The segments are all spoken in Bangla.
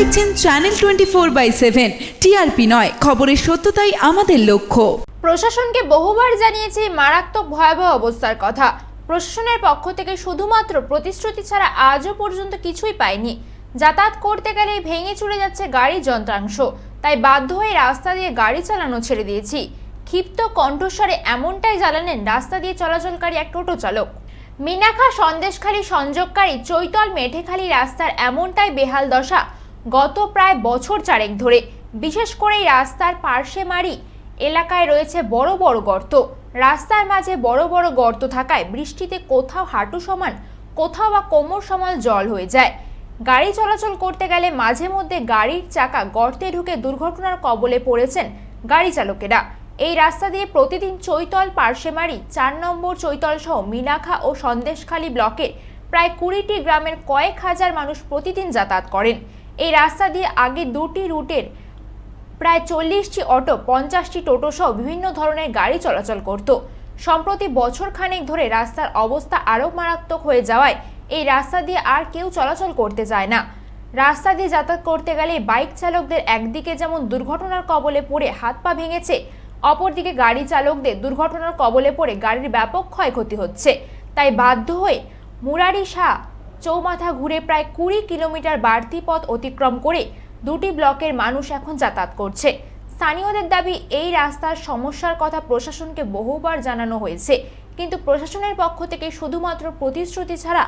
দেখছেন চ্যানেল 24/7 টিআরপি নয়, খবরের সত্যতাই আমাদের লক্ষ্য। প্রশাসনকে বহুবার জানিয়েছে মারাত্মক ভয়াবহ অবস্থার কথা। প্রশাসনের পক্ষ থেকে শুধুমাত্র প্রতিশ্রুতি ছাড়া আজও পর্যন্ত কিছুই পায়নি। যাতায়াত করতে গেলে ভেঙে চুরে যাচ্ছে গাড়ির যন্ত্রাংশ, তাই বাধ্য হয়ে রাস্তা দিয়ে গাড়ি চালানো ছেড়ে দিয়েছি। ক্ষিপ্ত কণ্ঠস্বরে এমনটাই জানালেন রাস্তা দিয়ে চলাচলকারী এক টোটো চালক। মিনাখা সন্দেশখালী সংযোগকারী চৈতল মেঠেখালী রাস্তার এমনটাই বেহাল দশা গত প্রায় বছর চারেক ধরে। বিশেষ করে এই রাস্তার পার্শ্বেমারি এলাকায় রয়েছে বড় বড় গর্ত। রাস্তার মাঝে বড় বড় গর্ত থাকায় বৃষ্টিতে কোথাও হাঁটু সমান, কোথাও বা কোমর সমান জল হয়ে যায়। গাড়ি চলাচল করতে গেলে মাঝে মধ্যে গাড়ির চাকা গর্তে ঢুকে দুর্ঘটনার কবলে পড়েছেন গাড়ি চালকেরা। এই রাস্তা দিয়ে প্রতিদিন চৈতল, পার্শ্বেমারি, 4 নম্বর চৈতল সহ মিনাখা ও সন্দেশখালী ব্লকের প্রায় 20টি গ্রামের কয়েক হাজার মানুষ প্রতিদিন যাতায়াত করেন। এই রাস্তা দিয়ে আগে 2টি রুটের প্রায় 40টি অটো, 50টি টোটো সহ বিভিন্ন ধরনের গাড়ি চলাচল করত। সম্প্রতি বছর খানেক ধরে রাস্তার অবস্থা আরও মারাত্মক হয়ে যাওয়ায় এই রাস্তা দিয়ে আর কেউ চলাচল করতে চায় না। রাস্তা দিয়ে যাতায়াত করতে গেলে বাইক চালকদের একদিকে যেমন দুর্ঘটনার কবলে পড়ে হাত পা ভেঙেছে, অপরদিকে গাড়ি চালকদের দুর্ঘটনার কবলে পড়ে গাড়ির ব্যাপক ক্ষয়ক্ষতি হচ্ছে। তাই বাধ্য হয়ে মুরারি শাহ চৌমাথা ঘুরে প্রায় 20 কিলোমিটার বাড়তি পথ অতিক্রম করে 2টি ব্লকের মানুষ এখন যাতায়াত করছে। স্থানীয়দের দাবি, এই রাস্তার সমস্যার কথা প্রশাসনকে বহুবার জানানো হয়েছে, কিন্তু প্রশাসনের পক্ষ থেকে শুধুমাত্র প্রতিশ্রুতি ছাড়া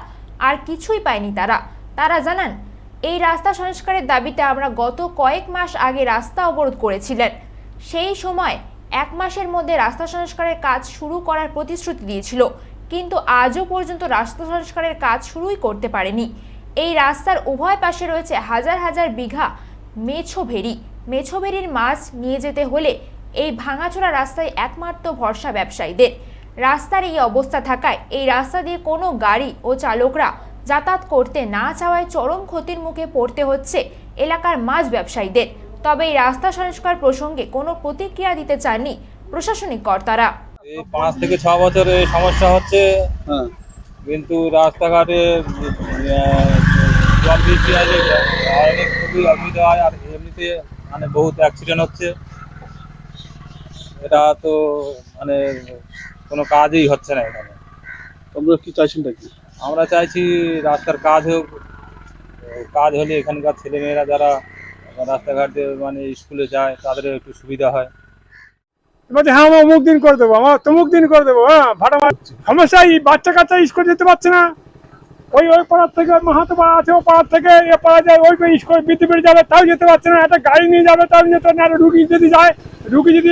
আর কিছুই পায়নি তারা জানান, এই রাস্তা সংস্কারের দাবিতে আমরা গত কয়েক মাস আগে রাস্তা অবরোধ করেছিলেন। সেই সময় 1 মাসের মধ্যে রাস্তা সংস্কারের কাজ শুরু করার প্রতিশ্রুতি দিয়েছিল, কিন্তু আজও পর্যন্ত রাস্তা সংস্কারের কাজ শুরুই করতে পারেনি। এই রাস্তার উভয় পাশে রয়েছে হাজার হাজার বিঘা মেছোভেরির মাছ নিয়ে যেতে হলে এই ভাঙাচোরা রাস্তায় একমাত্র ভরসা ব্যবসায়ীদের। রাস্তার এই অবস্থা থাকায় এই রাস্তা দিয়ে কোনো গাড়ি ও চালকরা যাতায়াত করতে না চাওয়ায় চরম ক্ষতির মুখে পড়তে হচ্ছে এলাকার মাছ ব্যবসায়ীদের। তবে এই রাস্তা সংস্কার প্রসঙ্গে কোনো প্রতিক্রিয়া দিতে চাননি প্রশাসনিক কর্তারা। 5 থেকে 6 বছর এই সমস্যা হচ্ছে, কিন্তু রাস্তাঘাটে জল বৃষ্টি আসে, অনেক খুবই অসুবিধা হয়। আর এমনিতে মানে বহুত অ্যাক্সিডেন্ট হচ্ছে। এটা তো মানে কোনো কাজই হচ্ছে না এখানে। তোমরা কি চাইছেন নাকি? আমরা চাইছি রাস্তার কাজ হোক। কাজ হলে এখানকার ছেলেমেয়েরা যারা রাস্তাঘাটে মানে স্কুলে যায় তাদের একটু সুবিধা হয়। হ্যাঁ, আমার অমুক দিন করে দেবো, আমার তমুক দিন করে দেবো। হ্যাঁ, ভাড়া সমস্যা, এই বাচ্চা কাচ্চা স্কুল যেতে পারছে না। ওই পাড়ার থেকে মাহাতো পাড়া আছে, ও পাড়ার থেকে এ পাড়া যায়, ওই স্কুল বিদ্যুৎ যাবে তাও যেতে পারছে না। একটা গাড়ি নিয়ে যাবে তাও যেতে পারছে না। রুগী যদি যায়, রুগী যদি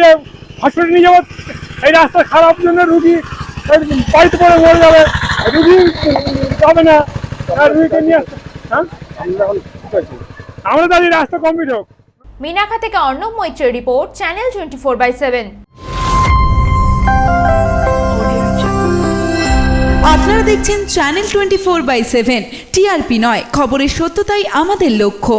হসপিটালে নিয়ে যাবো, এই রাস্তা খারাপ জন্য রুগী বাড়িতে পড়ে মরে যাবে, রুগী যাবে না। রুগীকে নিয়ে আসতে আমরা দাঁড়ি রাস্তা কমপ্লিট হোক। মিনাখা থেকে অর্ণব মৈত্রের রিপোর্ট, চ্যানেল 24/7। আপনারা দেখছেন চ্যানেল 24/7 টিআরপি নয়, খবরের সত্যতাই আমাদের লক্ষ্য।